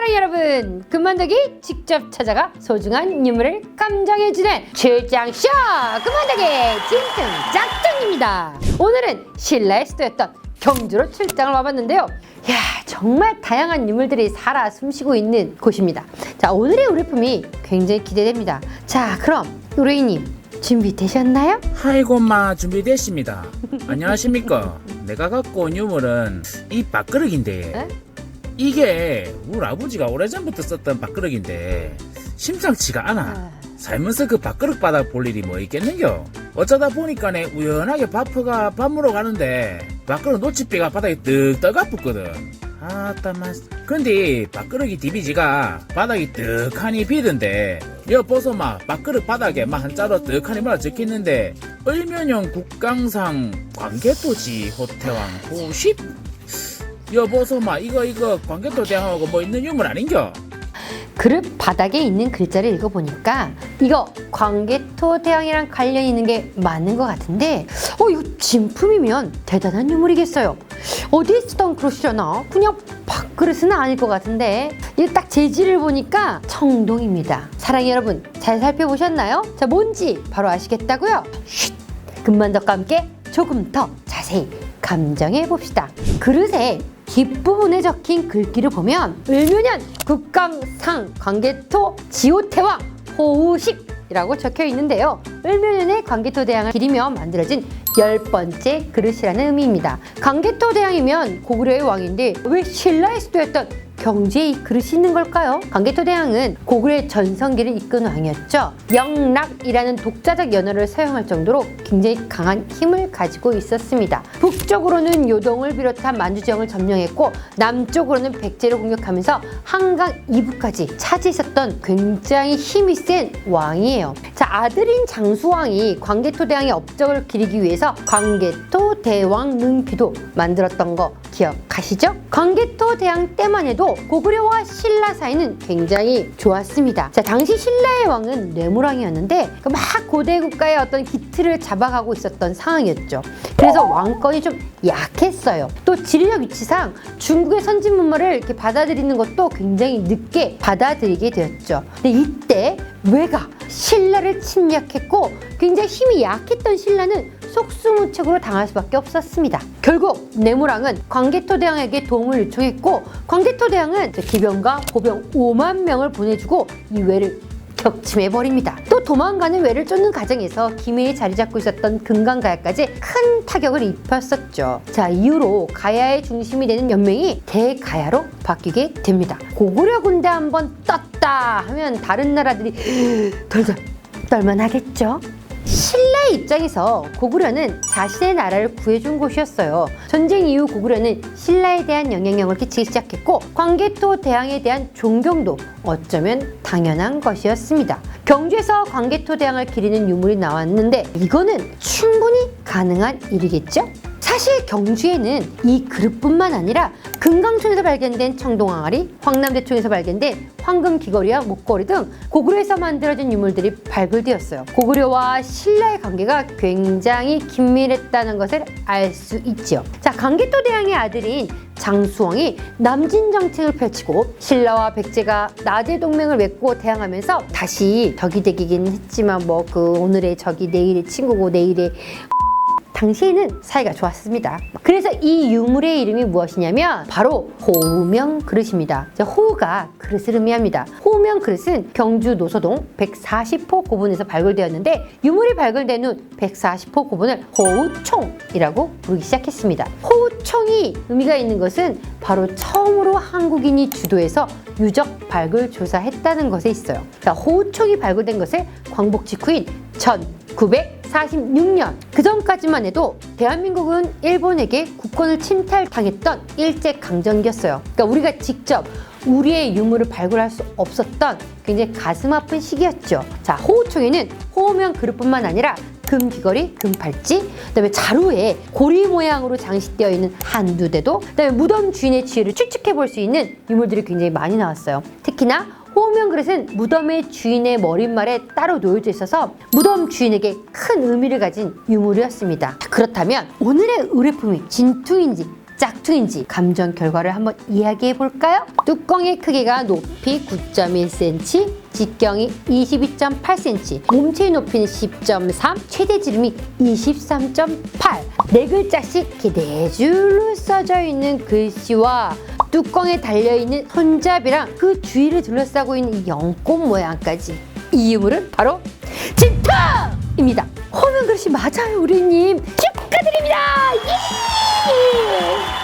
사랑하는 여러분, 금만덕이 직접 찾아가 소중한 유물을 감정해주는 출장쇼 금만덕의 진퉁 짝퉁입니다. 오늘은 신라의 수도였던 경주로 출장을 와봤는데요. 야, 정말 다양한 유물들이 살아 숨쉬고 있는 곳입니다. 자, 오늘의 의뢰품이 굉장히 기대됩니다. 자, 그럼 의뢰인님 준비되셨나요? 아이고 마 준비됐습니다. 안녕하십니까. 내가 갖고 온 유물은 이 밥그릇인데 에? 이게 우리 아버지가 오래전부터 썼던 밥그릇인데 심상치가 않아. 살면서 그 밥그릇 바닥 볼 일이 뭐 있겠는겨. 어쩌다 보니까네 우연하게 바프가 밥 먹으러 가는데 밥그릇 노치비가 바닥에 뜩 떠가붙거든. 아따만. 근데 밥그릇이 디비지가 바닥이 떡하니 비던데 여 보소 마 밥그릇 바닥에 막 한자로 떡하니 뭐라 적혀있는데 을면형 국강상 광개토지 호태왕 호십. 여보소 마 이거 광개토 대왕하고 뭐 있는 유물 아닌겨? 그릇 바닥에 있는 글자를 읽어보니까 이거 광개토 대왕이랑 관련 있는 게 맞는 것 같은데 이거 진품이면 대단한 유물이겠어요. 어디에 쓰던 그릇이려나? 그냥 밥그릇은 아닐 것 같은데 이거 딱 재질을 보니까 청동입니다. 사랑해 여러분, 잘 살펴보셨나요? 자, 뭔지 바로 아시겠다고요? 쉿! 금만덕과 함께 조금 더 자세히 감정해 봅시다. 그릇에 뒷부분에 적힌 글귀를 보면 을묘년 국강상 광개토 지호태왕 호우식이라고 적혀 있는데요. 을묘년에 광개토 대왕을 기리며 만들어진 10번째 그릇이라는 의미입니다. 광개토 대왕이면 고구려의 왕인데 왜 신라의 수도였던 경주에 이 그릇이 있는 걸까요? 광개토 대왕은 고구려의 전성기를 이끈 왕이었죠. 영락이라는 독자적 연어를 사용할 정도로 굉장히 강한 힘을 가지고 있었습니다. 북쪽으로는 요동을 비롯한 만주지역을 점령했고 남쪽으로는 백제를 공격하면서 한강 이북까지 차지했었던 굉장히 힘이 센 왕이에요. 자, 아들인 장수왕이 광개토 대왕의 업적을 기리기 위해서 광개토 대왕 능비도 만들었던 거 기억하시죠? 광개토 대왕 때만 해도 고구려와 신라 사이는 굉장히 좋았습니다. 자, 당시 신라의 왕은 뇌물왕이었는데 막 고대 국가의 어떤 기틀을 잡아가고 있었던 상황이었죠. 그래서 왕권이 좀 약했어요. 또 지리적 위치상 중국의 선진 문물을 이렇게 받아들이는 것도 굉장히 늦게 받아들이게 되었죠. 근데 이때 왜가 신라를 침략했고 굉장히 힘이 약했던 신라는 속수무책으로 당할 수밖에 없었습니다. 결국 뇌물왕은 광개토 대왕에게 도움을 요청했고 광개토 대왕은 기병과 보병 5만 명을 보내주고 이 왜를 격침해버립니다. 또 도망가는 왜를 쫓는 과정에서 김해에 자리 잡고 있었던 금강가야까지 큰 타격을 입혔었죠. 자, 이후로 가야의 중심이 되는 연맹이 대가야로 바뀌게 됩니다. 고구려 군대 한번 떴다 하면 다른 나라들이 덜덜 떨만하겠죠. 신라의 입장에서 고구려는 자신의 나라를 구해준 곳이었어요. 전쟁 이후 고구려는 신라에 대한 영향력을 끼치기 시작했고 광개토 대왕에 대한 존경도 어쩌면 당연한 것이었습니다. 경주에서 광개토 대왕을 기리는 유물이 나왔는데 이거는 충분히 가능한 일이겠죠? 사실 경주에는 이 그릇뿐만 아니라 금강촌에서 발견된 청동항아리, 황남대총에서 발견된 황금 귀걸이와 목걸이 등 고구려에서 만들어진 유물들이 발굴되었어요. 고구려와 신라의 관계가 굉장히 긴밀했다는 것을 알 수 있죠. 자, 광개토 대왕의 아들인 장수왕이 남진 정책을 펼치고 신라와 백제가 나제 동맹을 맺고 대항하면서 다시 적이 되긴 했지만 오늘의 적이 내일의 친구고 내일의 당시에는 사이가 좋았습니다. 그래서 이 유물의 이름이 무엇이냐면 바로 호우명 그릇입니다. 호우가 그릇을 의미합니다. 호우명 그릇은 경주 노소동 140호 고분에서 발굴되었는데 유물이 발굴된 후 140호 고분을 호우총이라고 부르기 시작했습니다. 호우총이 의미가 있는 것은 바로 처음으로 한국인이 주도해서 유적 발굴 조사했다는 것에 있어요. 호우총이 발굴된 것을 광복 직후인 1946년 그 전까지만 해도 대한민국은 일본에게 국권을 침탈당했던 일제강점기였어요. 그러니까 우리가 직접 우리의 유물을 발굴할 수 없었던 굉장히 가슴 아픈 시기였죠. 자, 호우총에는 호우명 그릇뿐만 아니라 금 귀걸이, 금 팔찌, 그다음에 자루에 고리 모양으로 장식되어 있는 한두 대도, 그다음에 무덤 주인의 지위를 추측해 볼 수 있는 유물들이 굉장히 많이 나왔어요. 특히나 호우명 그릇은 무덤의 주인의 머릿말에 따로 놓여져 있어서 무덤 주인에게 큰 의미를 가진 유물이었습니다. 그렇다면 오늘의 의뢰품이 진퉁인지 짝퉁인지 감정 결과를 한번 이야기해 볼까요? 뚜껑의 크기가 높이 9.1cm, 직경이 22.8cm, 몸체의 높이는 10.3, 최대 지름이 23.8. 네 글자씩 이렇게 네 줄로 써져 있는 글씨와 뚜껑에 달려있는 손잡이랑 그 주위를 둘러싸고 있는 이 연꽃 모양까지. 이 유물은 바로 진품입니다. 화면 그릇이 맞아요, 우리님. 축하드립니다. 예!